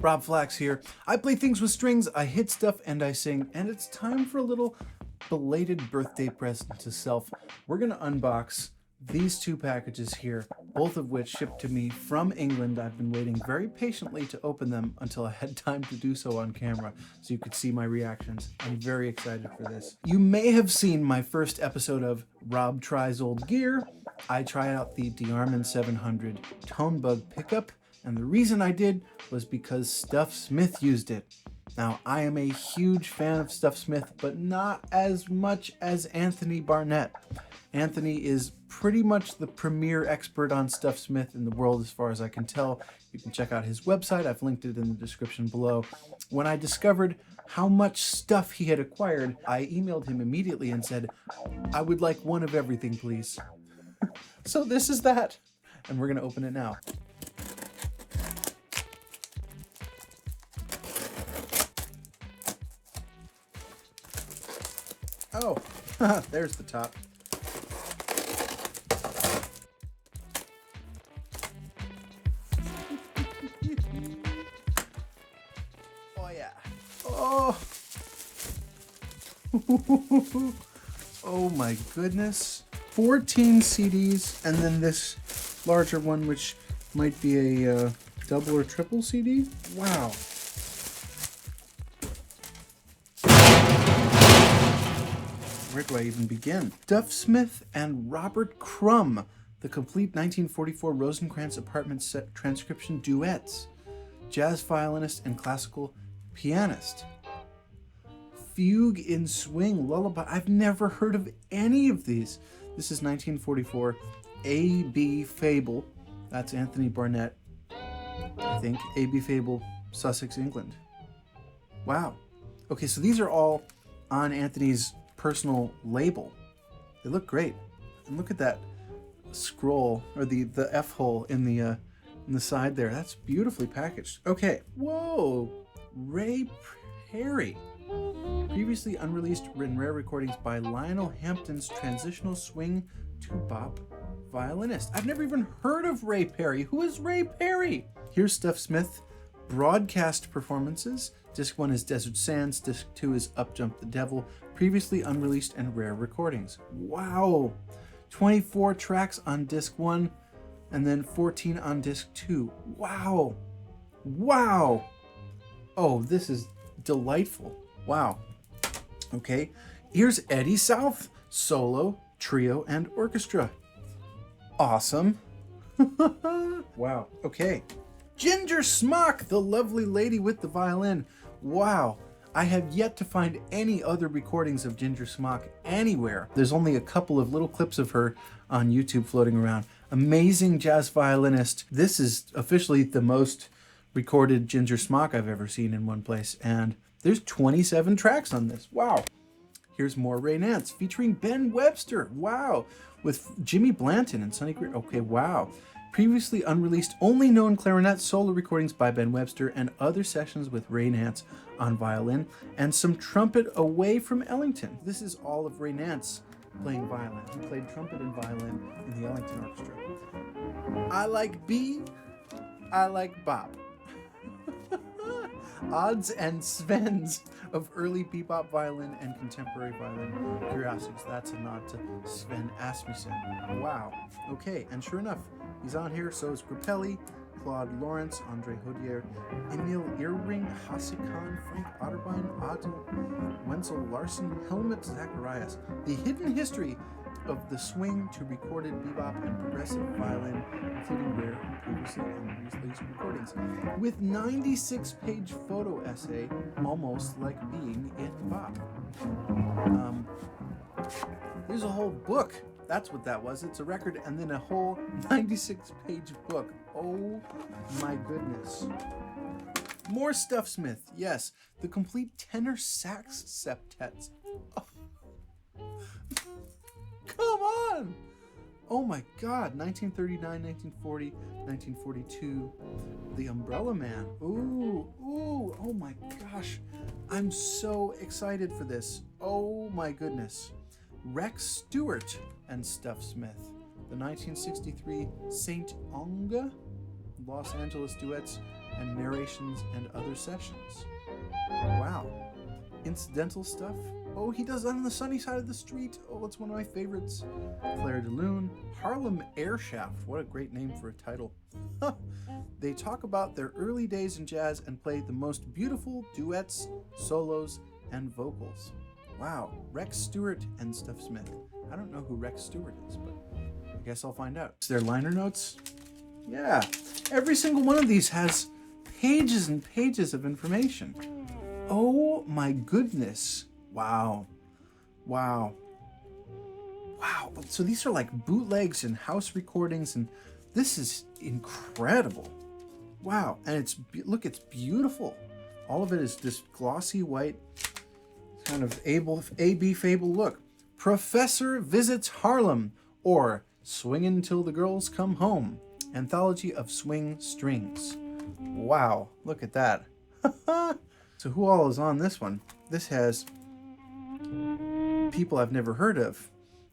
Rob Flax here. I play things with strings, I hit stuff, and I sing, and it's time for a little belated birthday present to self. We're gonna unbox these two packages here, both of which shipped to me from England. I've been waiting very patiently to open them until I had time to do so on camera, so you could see my reactions. I'm very excited for this. You may have seen my first episode of Rob Tries Old Gear. I tried out the DeArmond 700 Tone Bug pickup, and the reason I did was because Stuff Smith used it. Now, I am a huge fan of Stuff Smith, but not as much as Anthony Barnett. Anthony is pretty much the premier expert on Stuff Smith in the world as far as I can tell. You can check out his website. I've linked it in the description below. When I discovered how much stuff he had acquired, I emailed him immediately and said, I would like one of everything, please. So this is that, and we're gonna open it now. Oh, there's the top. Oh yeah. Oh. Oh my goodness. 14 CDs, and then this larger one, which might be a double or triple CD. Wow. Where do I even begin? Stuff Smith and Robert Crumb, the complete 1944 Rosencrantz apartment set transcription duets, jazz violinist and classical pianist. Fugue in Swing, Lullaby. I've never heard of any of these. This is 1944 A.B. Fable. That's Anthony Barnett, I think. A.B. Fable, Sussex, England. Wow. Okay, so these are all on Anthony's personal label. They look great. And look at that scroll, or the F hole in the side there. That's beautifully packaged. Okay. Whoa. Ray Perry. Previously unreleased and rare recordings by Lionel Hampton's transitional swing to bop violinist. I've never even heard of Ray Perry. Who is Ray Perry? Here's Stuff Smith broadcast performances. Disc 1 is Desert Sands. Disc 2 is Up Jump the Devil. Previously unreleased and rare recordings. Wow. 24 tracks on Disc 1 and then 14 on Disc 2. Wow. Wow. Oh, this is delightful. Wow. Okay. Here's Eddie South, solo, trio, and orchestra. Awesome. Wow. Okay. Ginger Smock, the lovely lady with the violin. Wow. I have yet to find any other recordings of Ginger Smock anywhere. There's only a couple of little clips of her on YouTube floating around. Amazing jazz violinist. This is officially the most recorded Ginger Smock I've ever seen in one place. And there's 27 tracks on this. Wow. Here's more Ray Nance featuring Ben Webster. Wow. With Jimmy Blanton and Sonny Greer. Okay, wow. Previously unreleased, only known clarinet solo recordings by Ben Webster and other sessions with Ray Nance on violin and some trumpet away from Ellington. This is all of Ray Nance playing violin. He played trumpet and violin in the Ellington Orchestra. I like B, I like bop. Odds and Svens of early bebop violin and contemporary violin curiosities. That's a nod to Sven Asmussen. Wow. Okay, and sure enough, he's on here. So is Grappelli, Claude Lawrence, Andre Hodier, Emil Earring, Hasse Kahn, Frank Otterbein, Otto, Wenzel Larsen, Helmut Zacharias. The hidden history of the swing to recorded bebop and progressive violin, including rare and previously unreleased recordings, with 96-page photo essay, almost like being it bop. There's a whole book. That's what that was. It's a record and then a whole 96-page book. Oh my goodness. More Stuff Smith. Yes, the complete tenor sax septets. Oh. Come on! Oh my God, 1939, 1940, 1942, The Umbrella Man. Ooh, oh my gosh. I'm so excited for this. Oh my goodness. Rex Stewart and Stuff Smith. The 1963 Saint Onge Los Angeles duets and narrations and other sessions. Wow. Incidental stuff. Oh, he does On the Sunny Side of the Street. Oh, it's one of my favorites. Claire de Lune. Harlem Airshaft. What a great name for a title. They talk about their early days in jazz and play the most beautiful duets, solos, and vocals. Wow. Rex Stewart and Stuff Smith. I don't know who Rex Stewart is, but I guess I'll find out. Is there liner notes? Yeah. Every single one of these has pages and pages of information. Oh my goodness. Wow. Wow. Wow. So these are like bootlegs and house recordings, and this is incredible. Wow. And it's beautiful. All of it is this glossy white kind of A.B. Fable look. Professor Visits Harlem, or Swingin' Till the Girls Come Home. Anthology of Swing Strings. Wow. Look at that. So who all is on this one? This has people I've never heard of.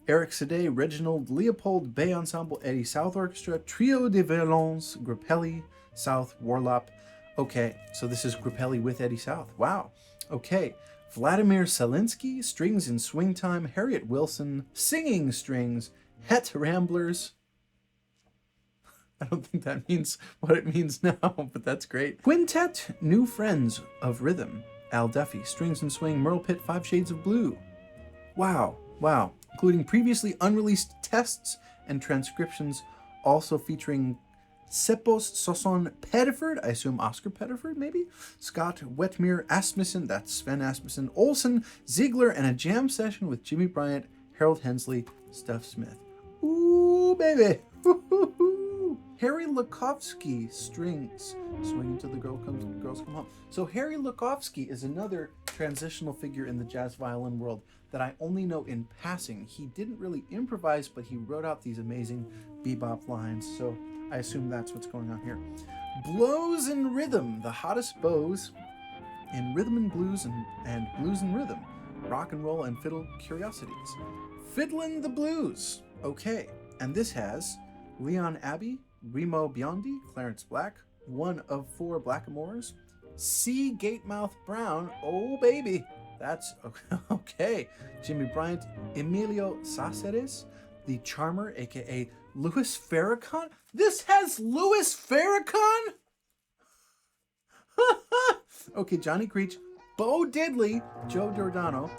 Eric Sade, Reginald Leopold, Bay Ensemble, Eddie South Orchestra, Trio de Violons, Grappelli, South, Warlop. Okay, so this is Grappelli with Eddie South. Wow. Okay. Vladimir Selinsky, Strings in Swing Time, Harriet Wilson, Singing Strings, Het Ramblers. I don't think that means what it means now, but that's great. Quintet, New Friends of Rhythm, Al Duffy, Strings and Swing, Merle Pitt, Five Shades of Blue. Wow, wow. Including previously unreleased tests and transcriptions, also featuring Sepos Sosson Pettiford, I assume Oscar Pettiford, maybe? Scott Wetmere Asmussen, that's Sven Asmussen, Olsen, Ziegler, and a jam session with Jimmy Bryant, Harold Hensley, Stuff Smith. Ooh, baby. Harry Lukovsky, Strings, Swinging Till the Girls Come Home. So Harry Lukovsky is another transitional figure in the jazz violin world that I only know in passing. He didn't really improvise, but he wrote out these amazing bebop lines, so I assume that's what's going on here. Blows and Rhythm, the hottest bows in rhythm and blues and blues and rhythm, rock and roll and fiddle curiosities. Fiddlin' the Blues. Okay, and this has Leon Abbey, Remo Biondi, Clarence Black, one of four Blackamoors, C. Gatemouth Brown, oh baby, that's okay. Jimmy Bryant, Emilio Saceres, the Charmer, aka Louis Farrakhan. This has Louis Farrakhan? Okay, Johnny Creech, Bo Diddley, Joe Giordano,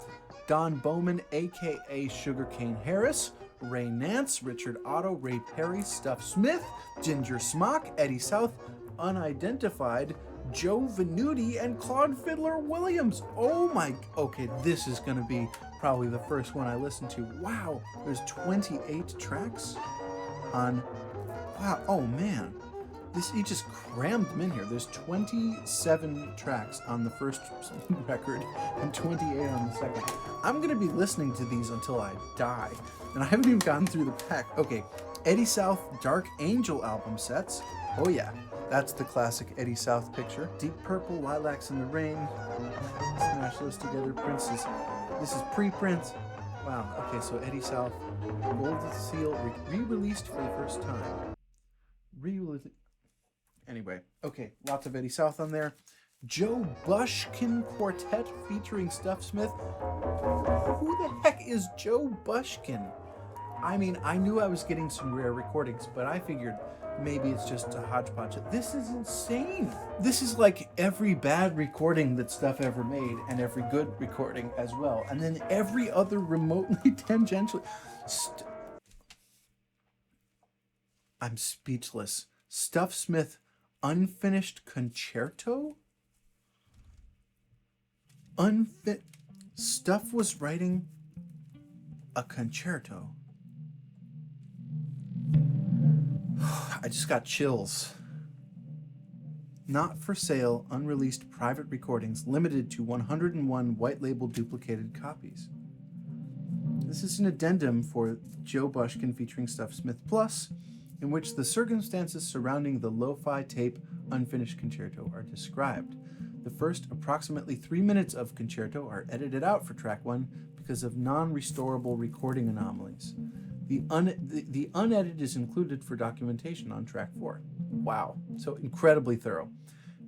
Don Bowman, aka Sugarcane Harris, Ray Nance, Richard Otto, Ray Perry, Stuff Smith, Ginger Smock, Eddie South, Unidentified, Joe Venuti, and Claude Fiddler Williams. Oh my, okay, this is gonna be probably the first one I listen to. Wow, there's 28 tracks on, wow, oh man. You just crammed them in here. There's 27 tracks on the first record and 28 on the second. I'm gonna be listening to these until I die. And I haven't even gotten through the pack. Okay, Eddie South Dark Angel album sets. Oh yeah, that's the classic Eddie South picture. Deep Purple, Lilacs in the Rain. Smash those together. Prince's. This is pre-Prince. Wow, okay, so Eddie South, Gold Seal, re-released for the first time. Anyway, okay, lots of Eddie South on there. Joe Bushkin Quartet featuring Stuff Smith. Who the heck is Joe Bushkin? I mean, I knew I was getting some rare recordings, but I figured maybe it's just a hodgepodge. This is insane. This is like every bad recording that Stuff ever made, and every good recording as well. And then every other remotely tangential. I'm speechless. Stuff Smith Unfinished Concerto? Stuff was writing a concerto. I just got chills. Not for sale, unreleased private recordings limited to 101 white label duplicated copies. This is an addendum for Joe Bushkin featuring Stuff Smith Plus, in which the circumstances surrounding the lo-fi tape Unfinished Concerto are described. The first approximately 3 minutes of concerto are edited out for track 1 because of non-restorable recording anomalies. The unedited is included for documentation on track 4. Wow, so incredibly thorough.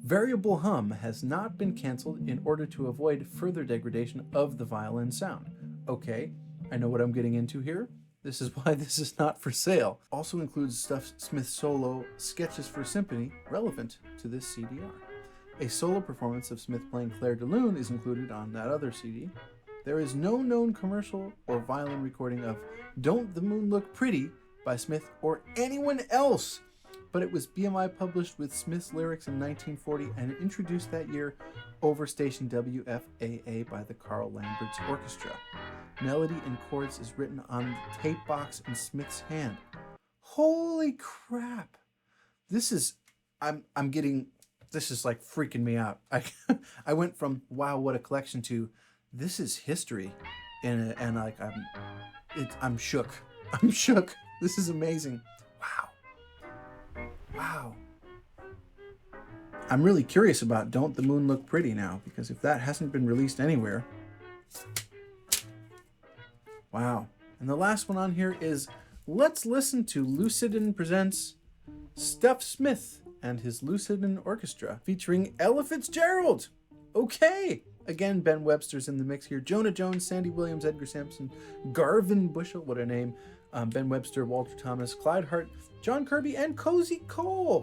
Variable hum has not been canceled in order to avoid further degradation of the violin sound. Okay, I know what I'm getting into here. This is why this is not for sale. Also includes Stuff Smith solo sketches for symphony relevant to this CDR. A solo performance of Smith playing Clair de Lune is included on that other CD. There is no known commercial or violin recording of Don't the Moon Look Pretty by Smith or anyone else, but it was BMI published with Smith's lyrics in 1940 and introduced that year over station WFAA by the Carl Lambert's Orchestra. Melody in chords is written on the tape box in Smith's hand. Holy crap! This is like freaking me out. I went from wow, what a collection to this is history, and like I'm shook. I'm shook. This is amazing. Wow. I'm really curious about Don't the Moon Look Pretty now, because if that hasn't been released anywhere. Wow. And the last one on here is let's listen to Lucidin presents Stuff Smith and his Lucidin Orchestra featuring Ella Fitzgerald. Okay. Again, Ben Webster's in the mix here. Jonah Jones, Sandy Williams, Edgar Sampson, Garvin Bushell, what a name. Ben Webster, Walter Thomas, Clyde Hart, John Kirby, and Cozy Cole.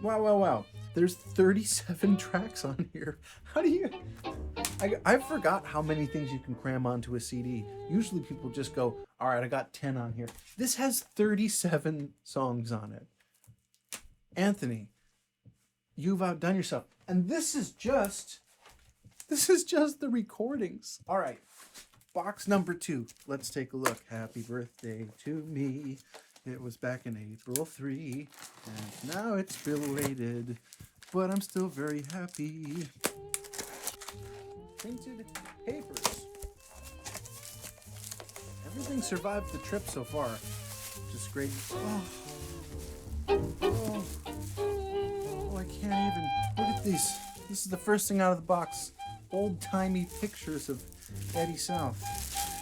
Wow. There's 37 tracks on here. How do you... I forgot how many things you can cram onto a CD. Usually people just go, all right, I got 10 on here. This has 37 songs on it. Anthony, you've outdone yourself. And this is just the recordings. All right, box number 2. Let's take a look. Happy birthday to me. It was back in April 3, and now it's belated, but I'm still very happy. Printed papers. Everything survived the trip so far, which is great. Oh, I can't even. Look at these. This is the first thing out of the box. Old-timey pictures of Eddie South.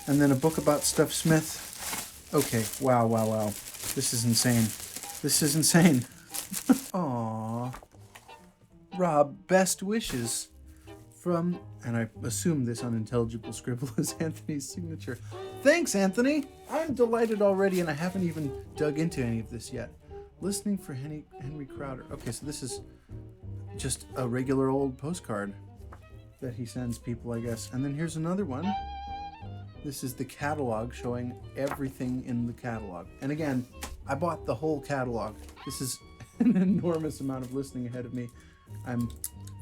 And then a book about Stuff Smith. Okay, wow. This is insane. Aww. Rob, best wishes from, and I assume this unintelligible scribble is Anthony's signature. Thanks, Anthony! I'm delighted already, and I haven't even dug into any of this yet. Listening for Henry Crowder. Okay, so this is just a regular old postcard that he sends people, I guess. And then here's another one. This is the catalog showing everything in the catalog. And again, I bought the whole catalog. This is an enormous amount of listening ahead of me. I'm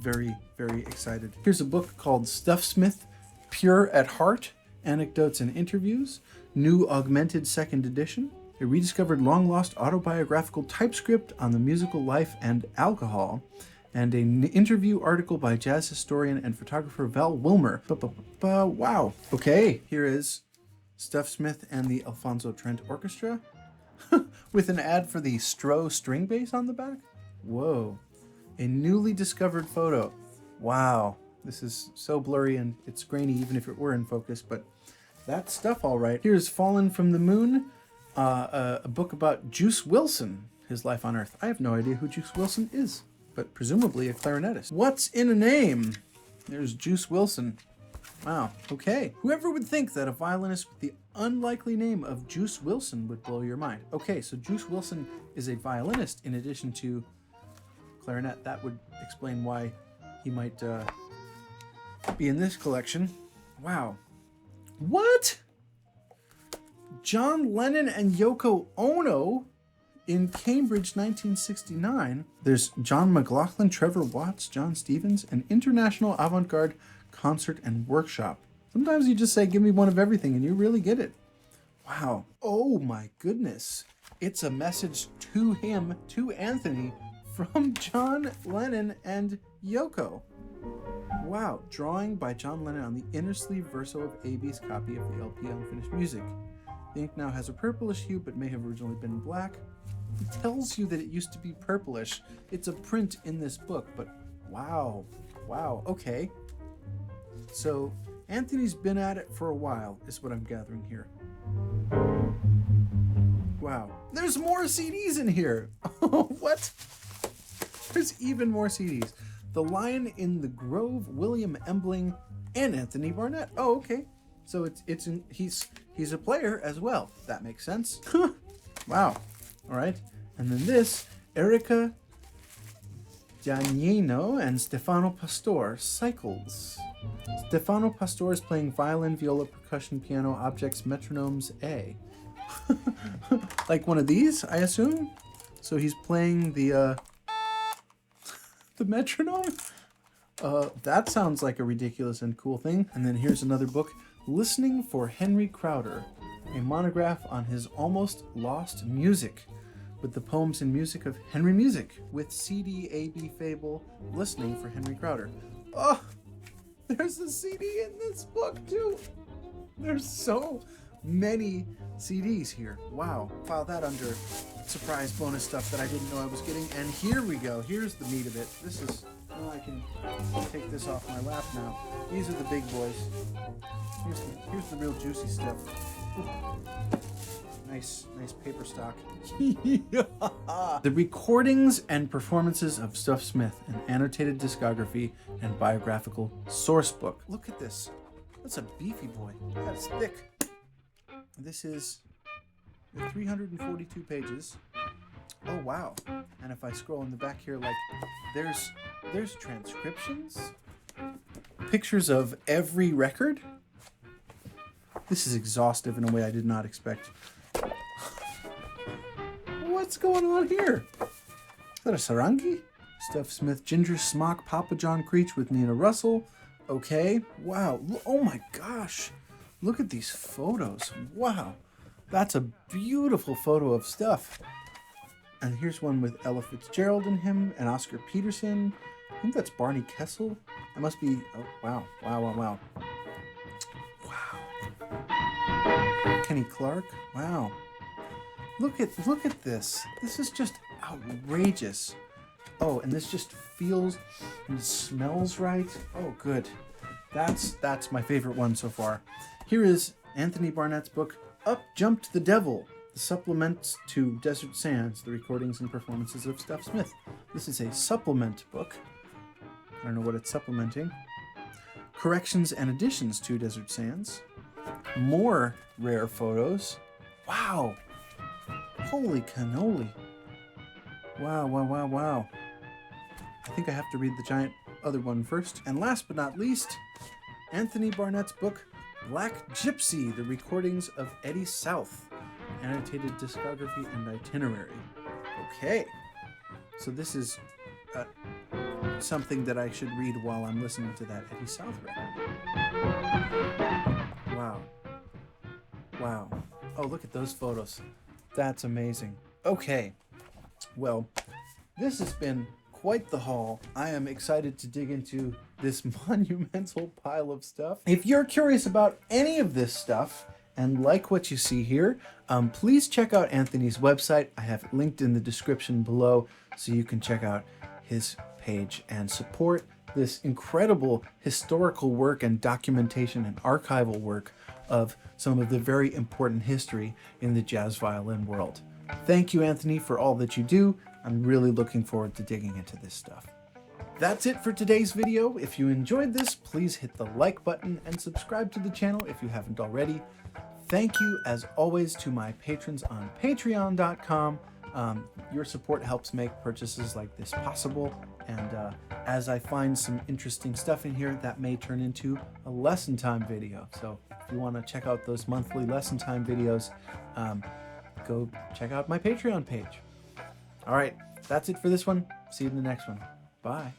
very, very excited. Here's a book called Stuff Smith, Pure at Heart, Anecdotes and Interviews, new augmented 2nd edition, a rediscovered long-lost autobiographical typescript on the musical life and alcohol, and an interview article by jazz historian and photographer Val Wilmer. Wow. Okay, here is Stuff Smith and the Alfonso Trent Orchestra with an ad for the Stroh string bass on the back. Whoa. A newly discovered photo. Wow. This is so blurry and it's grainy even if it were in focus, but that's stuff all right. Here's Fallen from the Moon, a book about Juice Wilson, his life on Earth. I have no idea who Juice Wilson is, but presumably a clarinetist. What's in a name? There's Juice Wilson. Wow, okay. Whoever would think that a violinist with the unlikely name of Juice Wilson would blow your mind. Okay, so Juice Wilson is a violinist in addition to clarinet. That would explain why he might be in this collection. Wow. What? John Lennon and Yoko Ono in Cambridge, 1969. There's John McLaughlin, Trevor Watts, John Stevens, an international avant-garde concert and workshop. Sometimes you just say, give me one of everything, and you really get it. Wow. Oh my goodness. It's a message to him, to Anthony, from John Lennon and Yoko. Wow. Drawing by John Lennon on the inner sleeve verso of A.B.'s copy of the LP Unfinished Music. The ink now has a purplish hue, but may have originally been black. It tells you that it used to be purplish. It's a print in this book, but wow. Wow. Okay. So Anthony's been at it for a while, is what I'm gathering here. Wow. There's more CDs in here. What? There's even more CDs. The Lion in the Grove, William Embling, and Anthony Barnett. Oh, okay. So he's a player as well. That makes sense. Wow. All right. And then this, Erica Giannino and Stefano Pastore, Cycles. Stefano Pastore is playing violin, viola, percussion, piano, objects, metronomes, A. Like one of these, I assume? So he's playing the metronome? That sounds like a ridiculous and cool thing. And then here's another book, Listening for Henry Crowder, a monograph on his almost lost music, with the poems and music of Henry Music, with CD A.B. Fable, Listening for Henry Crowder. Oh, there's a CD in this book too. There's so many CDs here. Wow. File that under surprise bonus stuff that I didn't know I was getting. And here we go. Here's the meat of it. This is, well, I can take this off my lap now. These are the big boys. Here's the real juicy stuff. Ooh. Nice paper stock. The recordings and performances of Stuff Smith, an annotated discography and biographical source book. Look at this. That's a beefy boy. That's thick. This is 342 pages. Oh wow. And if I scroll in the back here, like there's transcriptions, pictures of every record. This is exhaustive in a way I did not expect. What's going on here? Is that a sarangi? Stuff Smith, Ginger Smock, Papa John Creech with Nina Russell. Okay. Wow. Oh my gosh. Look at these photos. Wow. That's a beautiful photo of Stuff. And here's one with Ella Fitzgerald in him and Oscar Peterson. I think that's Barney Kessel. That must be, oh wow. Wow. Kenny Clark. Wow. Look at this. This is just outrageous. Oh, and this just feels and smells right. Oh, good. That's my favorite one so far. Here is Anthony Barnett's book, Up Jumped the Devil, the supplements to Desert Sands, the recordings and performances of Stuff Smith. This is a supplement book. I don't know what it's supplementing. Corrections and additions to Desert Sands. More rare photos. Wow. Holy cannoli. Wow. I think I have to read the giant other one first. And last but not least, Anthony Barnett's book, Black Gypsy, the recordings of Eddie South, annotated discography and itinerary. Okay. So this is something that I should read while I'm listening to that Eddie South record. Wow. Oh, look at those photos. That's amazing. Okay. Well, this has been quite the haul. I am excited to dig into this monumental pile of stuff. If you're curious about any of this stuff and like what you see here, please check out Anthony's website. I have it linked in the description below so you can check out his page and support this incredible historical work and documentation and archival work of some of the very important history in the jazz violin world. Thank you, Anthony, for all that you do. I'm really looking forward to digging into this stuff. That's it for today's video. If you enjoyed this, please hit the like button and subscribe to the channel if you haven't already. Thank you, as always, to my patrons on patreon.com. Your support helps make purchases like this possible, and as I find some interesting stuff in here, that may turn into a lesson time video. So if you want to check out those monthly lesson time videos, go check out my Patreon page. All right, that's it for this one. See you in the next one. Bye.